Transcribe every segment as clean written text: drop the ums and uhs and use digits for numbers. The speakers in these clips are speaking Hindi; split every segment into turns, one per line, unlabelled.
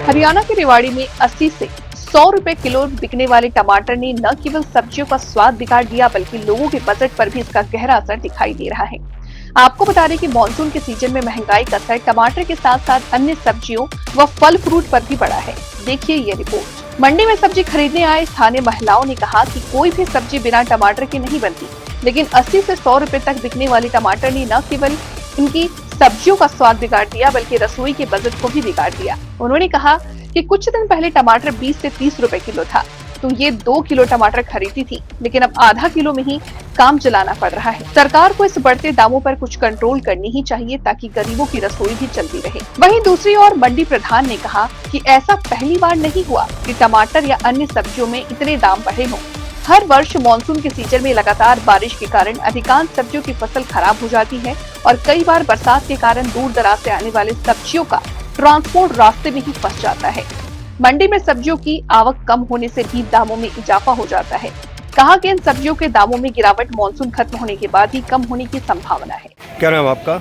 हरियाणा के रेवाड़ी में 80 से 100 रुपए किलो बिकने वाले टमाटर ने न केवल सब्जियों का स्वाद बिगाड़ दिया बल्कि लोगों के बजट पर भी इसका गहरा असर दिखाई दे रहा है। आपको बता दें कि मानसून के सीजन में महंगाई का असर टमाटर के साथ साथ अन्य सब्जियों व फल फ्रूट पर भी पड़ा है। देखिए ये रिपोर्ट। मंडी में सब्जी खरीदने आए स्थानीय महिलाओं ने कहा कि कोई भी सब्जी बिना टमाटर के नहीं बनती, लेकिन 80 से 100 रुपए तक बिकने वाले टमाटर ने न केवल इनकी सब्जियों का स्वाद बिगाड़ दिया बल्कि रसोई के बजट को भी बिगाड़ दिया। उन्होंने कहा कि कुछ दिन पहले टमाटर 20 से 30 रुपए किलो था, तो ये 2 किलो टमाटर खरीदी थी, लेकिन अब आधा किलो में ही काम चलाना पड़ रहा है। सरकार को इस बढ़ते दामों पर कुछ कंट्रोल करनी ही चाहिए ताकि गरीबों की रसोई भी चलती रहे। वहीं दूसरी ओर मंडी प्रधान ने कहा कि ऐसा पहली बार नहीं हुआ कि टमाटर या अन्य सब्जियों में इतने दाम बढ़े हों। हर वर्ष मानसून के सीजन में लगातार बारिश के कारण अधिकांश सब्जियों की फसल खराब हो जाती है और कई बार बरसात के कारण दूर दराज से आने वाले सब्जियों का ट्रांसपोर्ट रास्ते में ही फंस जाता है। मंडी में सब्जियों की आवक कम होने से भी दामों में इजाफा हो जाता है। कहा कि इन सब्जियों के दामों में गिरावट मानसून खत्म होने के बाद ही कम होने की संभावना है।
क्या नाम आपका?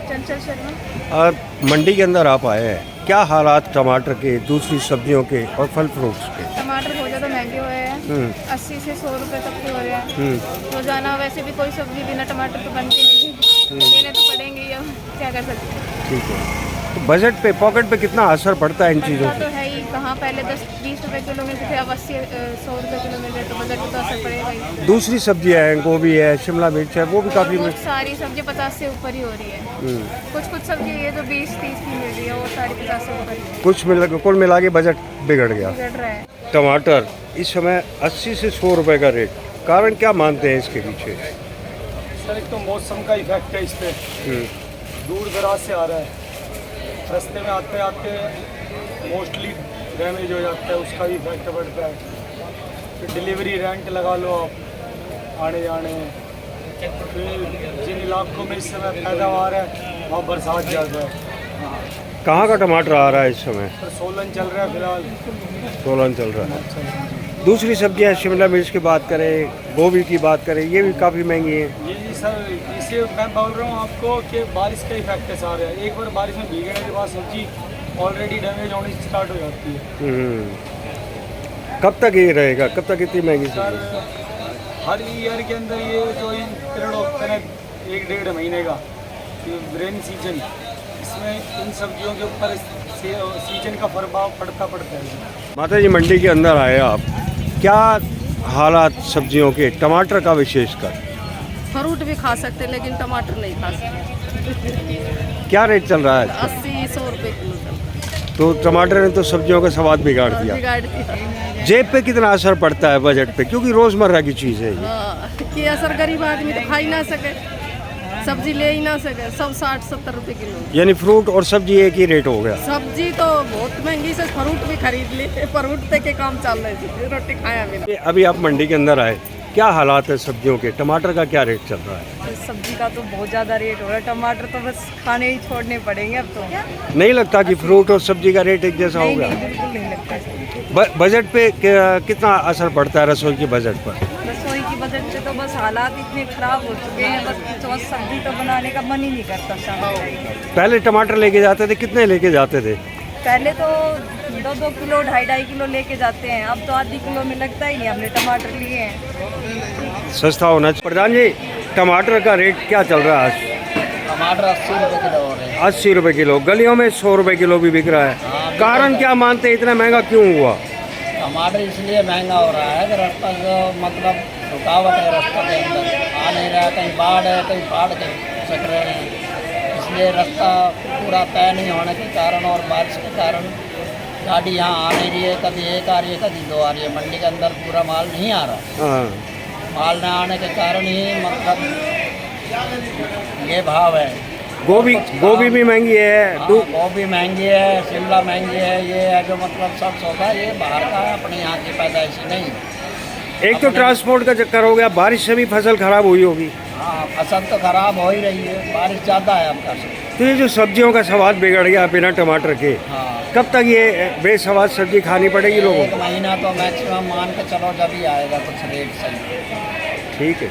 चंचल शर्मा।
और मंडी के अंदर आप आए हैं, क्या हालात टमाटर के, दूसरी सब्जियों के और फल फ्रूट्स के?
टमाटर बहुत ज़्यादा महंगे हुए हैं, 80 से 100 रुपए तक के हो रहे हैं। रोजाना वैसे भी कोई सब्जी बिना टमाटर तो बनती नहीं है, लेने तो पड़ेंगे ही, अब क्या कर सकते हैं।
ठीक है, तो बजट पे, पॉकेट पे कितना असर पड़ता है इन चीज़ों
तो
से?
है ही, कहाँ पहले 10-20 रुपए किलो मिलते थे, अब 80-100 रुपए किलो मिल रहे, तो बजट पे तो असर पड़ेगा ही।
दूसरी सब्जियां हैं, गोभी है, शिमला मिर्च है, वो भी काफ़ी
बहुत सारी सब्जी 50 से ऊपर ही हो रही है। कुछ सब्जी ये जो 20-30 की मिल रही है वो सारी 50 से ऊपर ही
कुल मिला के बजट बिगड़ गया।
बिगड़ रहा है।
टमाटर इस समय 80 से 100 रुपए का रेट, कारण क्या मानते हैं इसके पीछे?
सर एक तो मौसम का इफेक्ट है इस पे, दूर दराज से आ रहा है, रास्ते में आते आते मोस्टली डैमेज हो जाता है, उसका भी इफेक्ट पड़ता है। फिर डिलीवरी रेंट लगा लो आप आने जाने, फिर जिन इलाकों में इस समय पैदावार है वहाँ बरसात ज़्यादा है।
कहाँ का टमाटर आ रहा है इस समय?
पर सोलन चल रहा है फिलहाल।
सोलन चल रहा है। दूसरी सब्जियां, शिमला मिर्च की बात करें, गोभी की बात करें, ये भी काफ़ी महंगी है।
ये जी सर, इसे मैं बोल रहा हूँ आपको कि बारिश का इफेक्ट है सारे। एक बार बारिश में भीगने के बाद सब्जी ऑलरेडी डैमेज होनी स्टार्ट हो जाती है।
कब तक ये रहेगा, कब तक इतनी महंगी
सर
सब्जी?
हर ईयर के अंदर ये जो इन पीरियड होता है 1-1.5 महीने का रेन सीजन, इसमें इन सब्जियों के ऊपर सीजन का प्रभाव पड़ता है।
माता जी, मंडी के अंदर आए आप, क्या हालात सब्जियों के, टमाटर का विशेषकर?
फ्रूट भी खा सकते लेकिन टमाटर नहीं खा सकते।
क्या रेट चल रहा है?
80-100 रुपए किलो चल रहा है।
तो टमाटर ने तो सब्जियों का स्वाद बिगाड़ दिया।
बिगाड़ दिया।
जेब पे कितना असर पड़ता है बजट पे, क्योंकि रोजमर्रा की चीज़ है ये।
कि असर गरीब आदमी तो खा ही ना सके, सब्जी ले ही ना सके, सब 60-70 रुपए किलो।
यानी फ्रूट और सब्जी एक ही रेट हो गया।
सब्जी तो बहुत महंगी से, फ्रूट भी खरीद ली, फ्रूट पे के काम चल रहे थे, रोटी खाया भी।
अभी आप मंडी के अंदर आए, क्या हालात है सब्जियों के, टमाटर का क्या रेट चल रहा है?
सब्जी का तो बहुत ज़्यादा रेट हो रहा है, टमाटर तो बस खाने ही छोड़ने पड़ेंगे अब तो।
नहीं लगता कि फ्रूट और सब्जी का रेट एक जैसा हो गया?
नहीं, बिल्कुल नहीं लगता।
बजट पे कितना असर पड़ता है रसोई के बजट पर?
रसोई की बजट से तो बस हालात इतने ख़राब हो चुके हैं, बस सब्जी तो बनाने का मन ही नहीं करता शाम।
पहले टमाटर लेके जाते थे, कितने लेके जाते थे?
पहले तो 2-2 किलो 2.5 किलो लेके जाते हैं, अब तो आधी किलो में लगता ही नहीं। हमने टमाटर लिए हैं।
सस्ता होना चाहिए। प्रधान जी, टमाटर का रेट क्या चल रहा है आज?
टमाटर 80 रुपये किलो हो रहे हैं।
80 रुपये किलो, गलियों में 100 रुपये किलो भी बिक रहा है। कारण क्या मानते हैं, इतना महंगा क्यों हुआ?
टमाटर इसलिए महंगा हो रहा है कि रास्ता जो मतलब रुकावट है, रास्ता के अंदर आ नहीं रहा, कहीं बाढ़ है, कहीं बाढ़ के सक रहे हैं, इसलिए रास्ता पूरा तय नहीं होने के कारण और बारिश के कारण गाड़ी यहाँ आ नहीं रही है, कभी एक आ रही है, कभी दो आ रही है। मंडी के अंदर पूरा माल नहीं आ रहा। माल न आने के कारण ही मतलब ये भाव है।
गोभी भी महंगी है।
गोभी महंगी है, शिमला महंगी है, ये है जो मतलब सब सौदा ये बाहर का है, अपने यहाँ की पैदाइशी नहीं।
एक तो ट्रांसपोर्ट का चक्कर हो गया, बारिश से भी फसल खराब हुई होगी।
हाँ, फसल तो खराब हो ही रही है, बारिश ज़्यादा है आपका।
तो ये जो सब्जियों का स्वाद बिगड़ गया बिना टमाटर के,
हाँ,
कब तक ये बेस्वाद सब्जी खानी पड़ेगी लोगों को?
1 महीना तो मैक्सिमम मान के चलो, जब ही आएगा कुछ रेट सही।
ठीक है।